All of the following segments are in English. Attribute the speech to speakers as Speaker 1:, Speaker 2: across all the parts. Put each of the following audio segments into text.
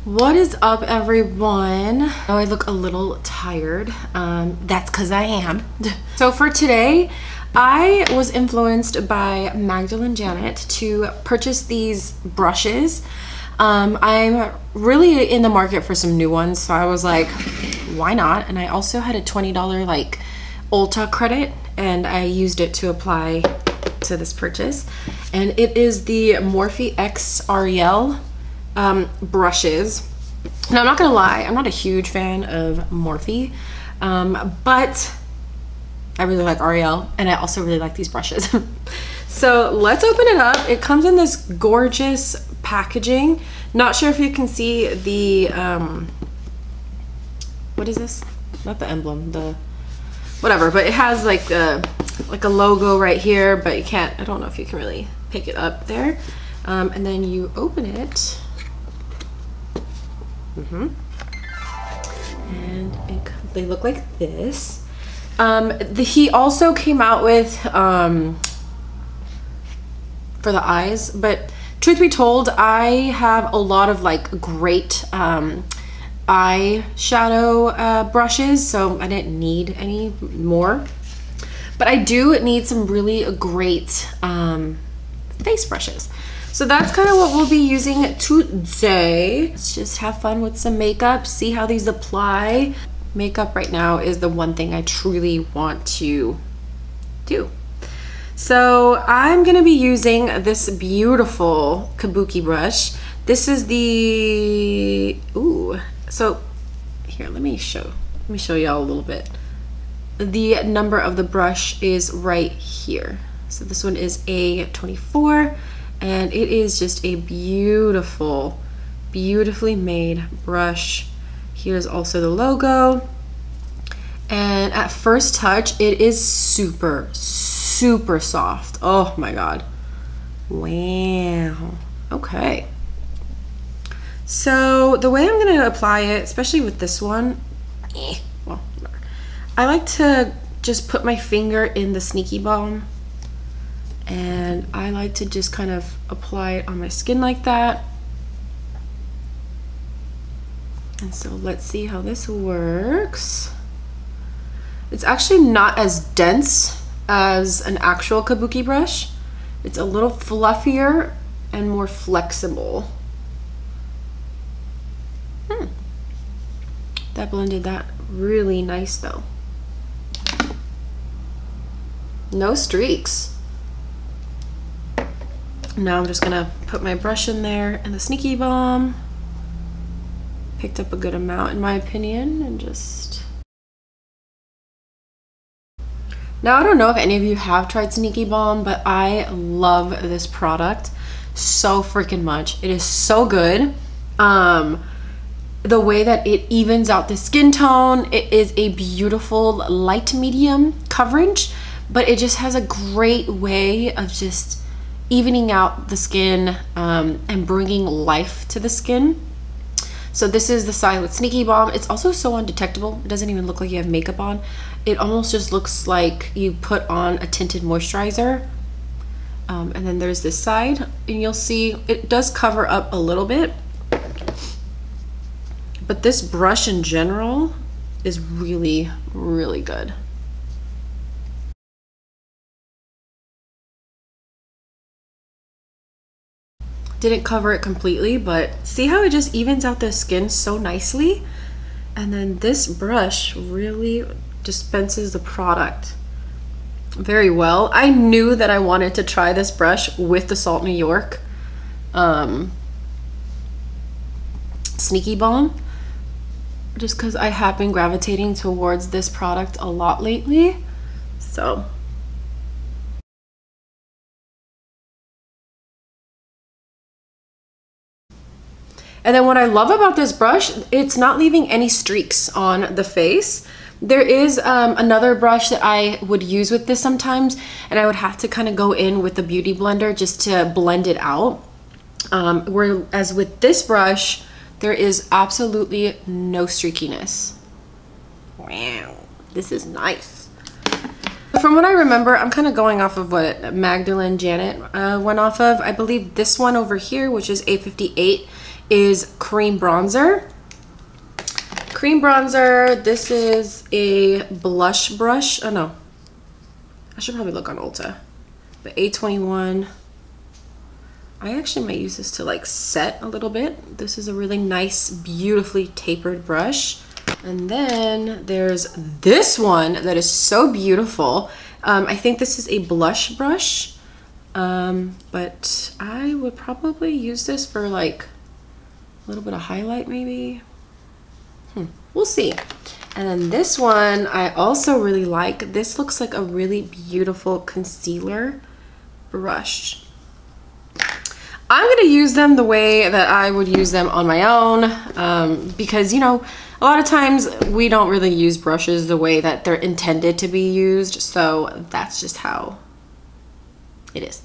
Speaker 1: What is up, everyone? Oh, I look a little tired. That's because I am. So for today, I was influenced by Magdalene Janet to purchase these brushes. I'm really in the market for some new ones, so I was like, why not? And I also had a $20 like Ulta credit, and I used it to apply to this purchase. And it is the Morphe X Ariel brushes. Now, I'm not gonna lie, I'm not a huge fan of Morphe, but I really like Ariel, and I also really like these brushes. So let's open it up. It comes in this gorgeous packaging. Not sure if you can see the what is this? Not the emblem, the whatever, but it has like a logo right here, but you can't, I don't know if you can really pick it up there. And then you open it. And they look like this. He also came out with for the eyes, but truth be told, I have a lot of like great eyeshadow brushes, so I didn't need any more. But I do need some really great face brushes. So that's kind of what we'll be using today. Let's just have fun with some makeup, see how these apply. Makeup right now is the one thing I truly want to do. So I'm gonna be using this beautiful kabuki brush. This is the, ooh, so here, let me show y'all a little bit. The number of the brush is right here. So this one is A24. And it is just a beautiful, beautifully made brush. Here's also the logo. And at first touch, it is super, super soft. Oh my God. Wow. Okay. So the way I'm gonna apply it, especially with this one, well, I like to just put my finger in the Sneaky Balm. And I like to just kind of apply it on my skin like that. And so let's see how this works. It's actually not as dense as an actual kabuki brush. It's a little fluffier and more flexible. That blended that really nice though. No streaks. Now I'm just gonna put my brush in there and the Sneaky Balm. Picked up a good amount in my opinion, and just... Now I don't know if any of you have tried Sneaky Balm, but I love this product so freaking much. It is so good. The way that it evens out the skin tone, it is a beautiful light medium coverage, but it just has a great way of just evening out the skin and bringing life to the skin. So this is the side with Sneaky Balm. It's also so undetectable. It doesn't even look like you have makeup on. It almost just looks like you put on a tinted moisturizer. And then there's this side, and you'll see it does cover up a little bit. But this brush in general is really, really good. Didn't cover it completely, but see how it just evens out the skin so nicely? And then this brush really dispenses the product very well. I knew that I wanted to try this brush with the Salt New York Sneaky Balm, just because I have been gravitating towards this product a lot lately. So and then what I love about this brush, it's not leaving any streaks on the face. There is another brush that I would use with this sometimes, and I would have to kind of go in with the Beauty Blender just to blend it out. Whereas with this brush, there is absolutely no streakiness. Wow, this is nice. from what I remember, I'm kind of going off of what Magdalene Janet went off of. I believe this one over here, which is A58, is cream bronzer. Cream bronzer. This is a blush brush. Oh no, I should probably look on Ulta. But A21. I actually might use this to like set a little bit. This is a really nice, beautifully tapered brush. And then there's this one that is so beautiful. I think this is a blush brush, but I would probably use this for like a little bit of highlight maybe. We'll see. And then this one I also really like. This looks like a really beautiful concealer brush. I'm gonna use them the way that I would use them on my own, because you know, a lot of times we don't really use brushes the way that they're intended to be used, so that's just how it is.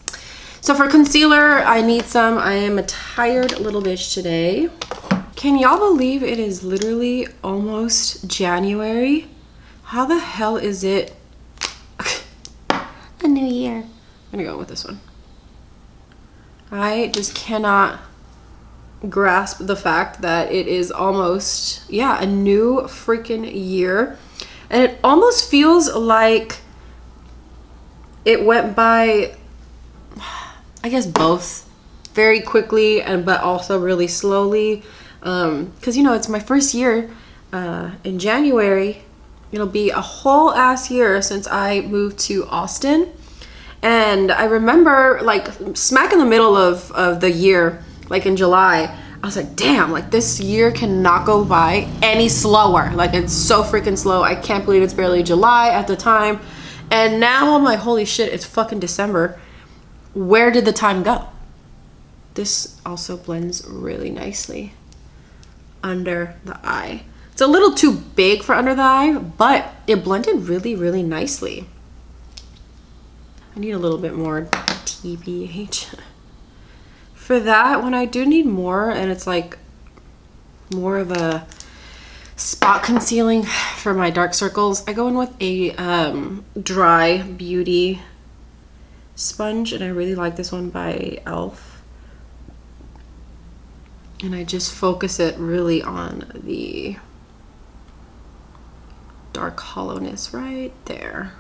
Speaker 1: So for concealer, I need some. I am a tired little bitch today. Can y'all believe it is literally almost January? How the hell is it a new year? I'm gonna go with this one. I just cannot grasp the fact that it is almost, yeah, a new freaking year. And it almost feels like it went by, I guess both, very quickly and but also really slowly. Because you know, it's my first year in January. It'll be a whole ass year since I moved to Austin. And I remember like smack in the middle of the year, like in July, I was like, damn, like this year cannot go by any slower. Like it's so freaking slow. I can't believe it's barely July at the time. And now I'm like, holy shit, it's fucking December. Where did the time go? This also blends really nicely under the eye. It's a little too big for under the eye, but it blended really, really nicely. I need a little bit more TBH. For that, when I do need more and it's like more of a spot concealing for my dark circles, I go in with a dry beauty sponge, and I really like this one by e.l.f. And I just focus it really on the dark hollowness right there.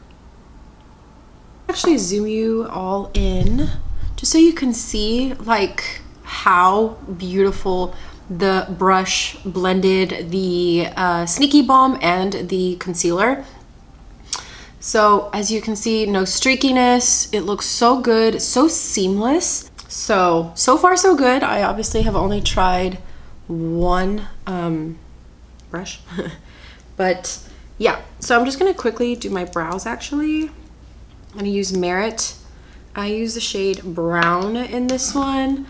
Speaker 1: Actually zoom you all in just so you can see like how beautiful the brush blended the Sneaky Balm and the concealer. So as you can see, no streakiness. It looks so good, so seamless. So far so good. I obviously have only tried one brush, but yeah. So I'm just gonna quickly do my brows actually. I'm gonna use Merit. I use the shade Brown in this one.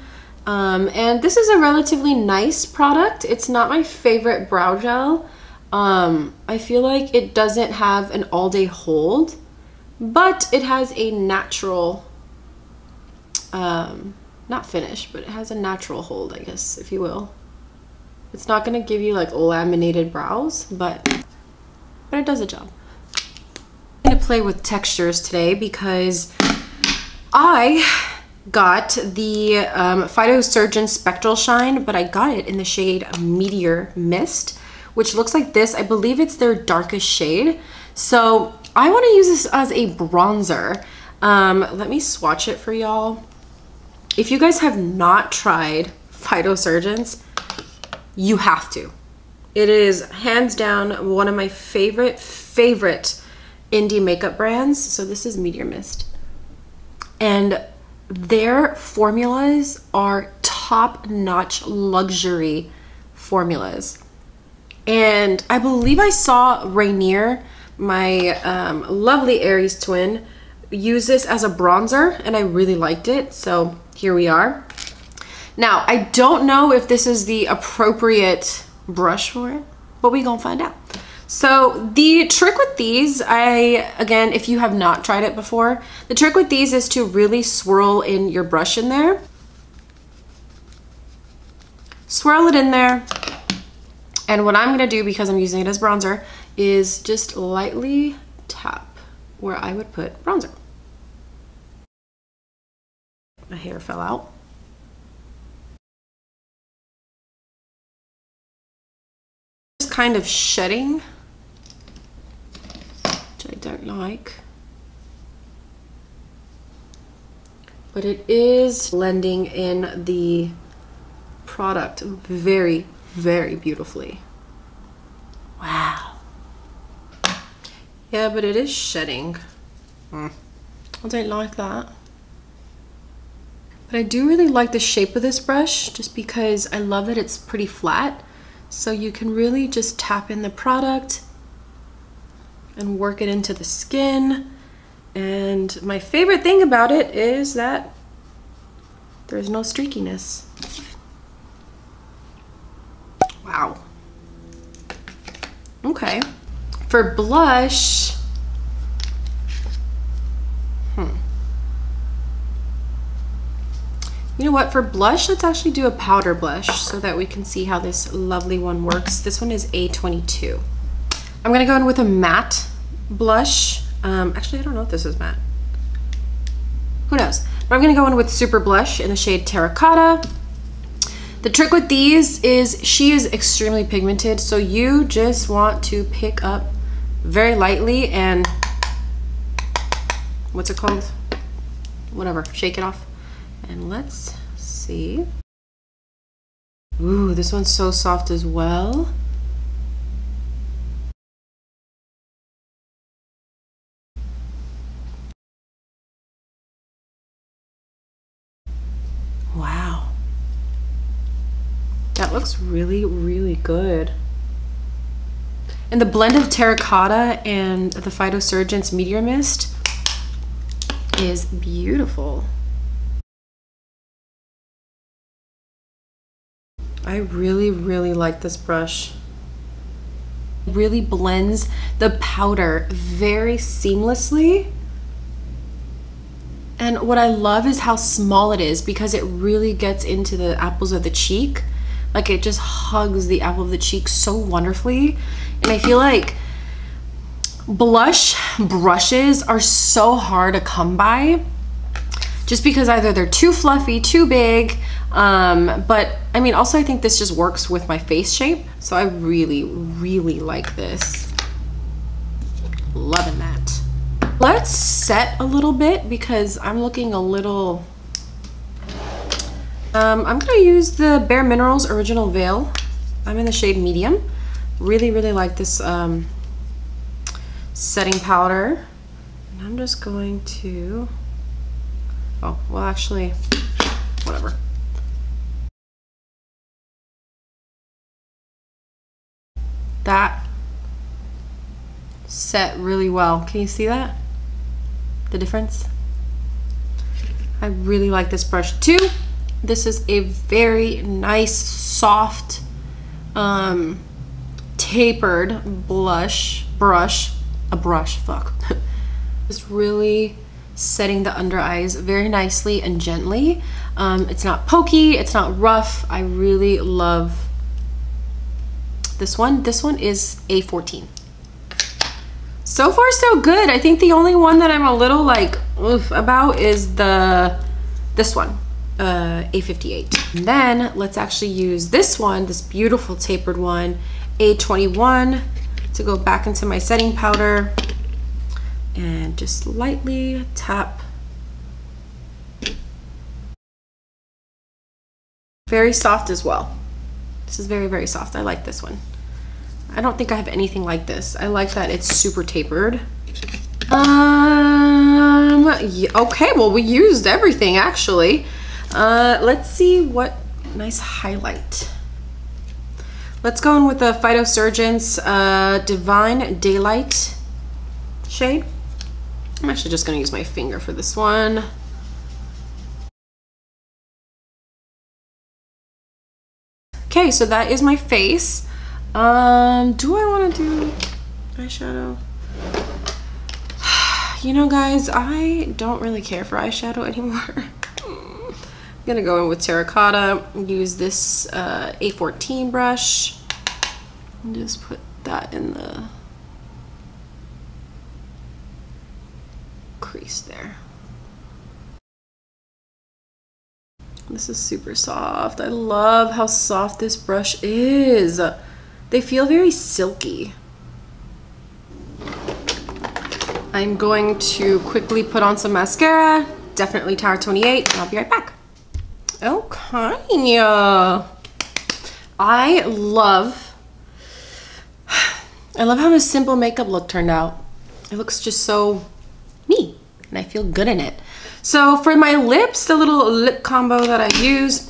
Speaker 1: And this is a relatively nice product. It's not my favorite brow gel. I feel like it doesn't have an all-day hold, but it has a natural, not finish, but it has a natural hold, I guess, if you will. It's not gonna give you like laminated brows, but it does a job. I'm gonna play with textures today because I got the Phytosurgence Spectral Shine, but I got it in the shade Meteor Mist, which looks like this. I believe it's their darkest shade. So I want to use this as a bronzer. Let me swatch it for y'all. If you guys have not tried Phytosurgence, you have to. It is hands down one of my favorite indie makeup brands. So this is Meteor Mist. And their formulas are top-notch luxury formulas. And I believe I saw Rainier, my lovely Aries twin, use this as a bronzer, and I really liked it. So here we are. Now, I don't know if this is the appropriate brush for it, but we gonna find out. So the trick with these, again, if you have not tried it before, the trick with these is to really swirl in your brush in there. Swirl it in there. And what I'm gonna do, because I'm using it as bronzer, is just lightly tap where I would put bronzer. My hair fell out. Just kind of shedding, which I don't like. But it is blending in the product very, very beautifully. Wow. Yeah, but it is shedding. I don't like that. But I do really like the shape of this brush just because I love that it's pretty flat. So you can really just tap in the product and work it into the skin. And my favorite thing about it is that there's no streakiness. Wow. Okay. For blush, you know what, for blush, let's actually do a powder blush so that we can see how this lovely one works. This one is A22. I'm gonna go in with a matte blush. Actually, I don't know if this is matte. Who knows? But I'm gonna go in with Super Blush in the shade Terracotta. The trick with these is she is extremely pigmented, so you just want to pick up very lightly and, what's it called? Whatever, shake it off. And let's see. Ooh, this one's so soft as well. Wow. That looks really, really good. And the blend of Terracotta and the Phytosurgence Meteor Mist is beautiful. I really, really like this brush. It really blends the powder very seamlessly. And what I love is how small it is because it really gets into the apples of the cheek. Like it just hugs the apple of the cheek so wonderfully. And I feel like blush brushes are so hard to come by just because either they're too fluffy, too big, but I mean, also I think this just works with my face shape. So I really, really like this. Loving that. Let's set a little bit because I'm looking a little, I'm gonna use the Bare Minerals Original Veil. I'm in the shade Medium. Really, really like this setting powder. And I'm just going to, oh, well actually, whatever. That set really well. Can you see that? The difference? I really like this brush too. This is a very nice, soft, tapered brush. Just really setting the under eyes very nicely and gently. It's not pokey, it's not rough. I really love this one. This one is A14. So far so good. I think the only one that I'm a little like oof about is this one, A58. And then let's actually use this one, this beautiful tapered one, A21, to go back into my setting powder and just lightly tap. Very soft as well. This is very, very soft. I like this one. I don't think I have anything like this. I like that it's super tapered. Yeah, okay, well, we used everything actually. Let's see what nice highlight. Let's go in with the Phytosurgence Divine Daylight shade. I'm actually just gonna use my finger for this one. Okay, so that is my face. Do I want to do eyeshadow? You know, guys, I don't really care for eyeshadow anymore. I'm gonna go in with Terracotta, use this A14 brush, and just put that in the crease there. This is super soft. I love how soft this brush is. They feel very silky. I'm going to quickly put on some mascara, definitely Tower 28, and I'll be right back. Okay. I love how this simple makeup look turned out. It looks just so me, and I feel good in it. So for my lips, the little lip combo that I use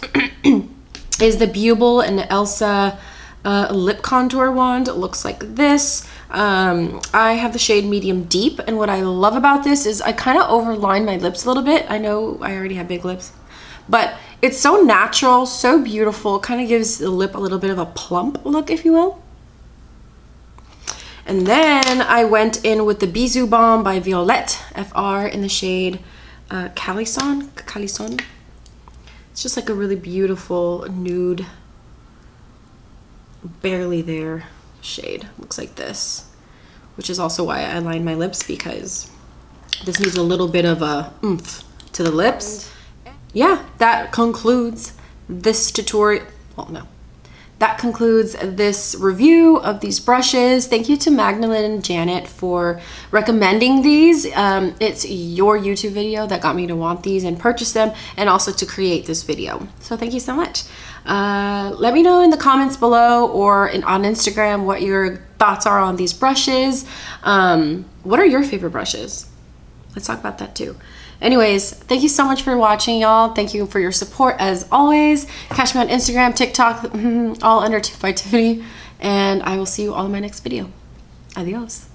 Speaker 1: is the Bubble and Elsa lip contour wand. It looks like this. I have the shade Medium Deep, and what I love about this is I kind of overline my lips a little bit. I know I already have big lips, but it's so natural, so beautiful. It kind of gives the lip a little bit of a plump look, if you will. And then I went in with the Bisou Balm by Violette FR in the shade Calisson. It's just like a really beautiful nude, barely there shade. Looks like this, which is also why I line my lips, because this needs a little bit of a oomph to the lips. Yeah, that concludes this tutorial. Well, no. That concludes this review of these brushes. Thank you to Magdalene and Janet for recommending these. It's your YouTube video that got me to want these and purchase them, and also to create this video. So thank you so much. Let me know in the comments below or on Instagram what your thoughts are on these brushes. What are your favorite brushes? Let's talk about that too. Anyways, thank you so much for watching, y'all. Thank you for your support as always. Catch me on Instagram, TikTok, all under TiffbyTiffany, and I will see you all in my next video. Adios.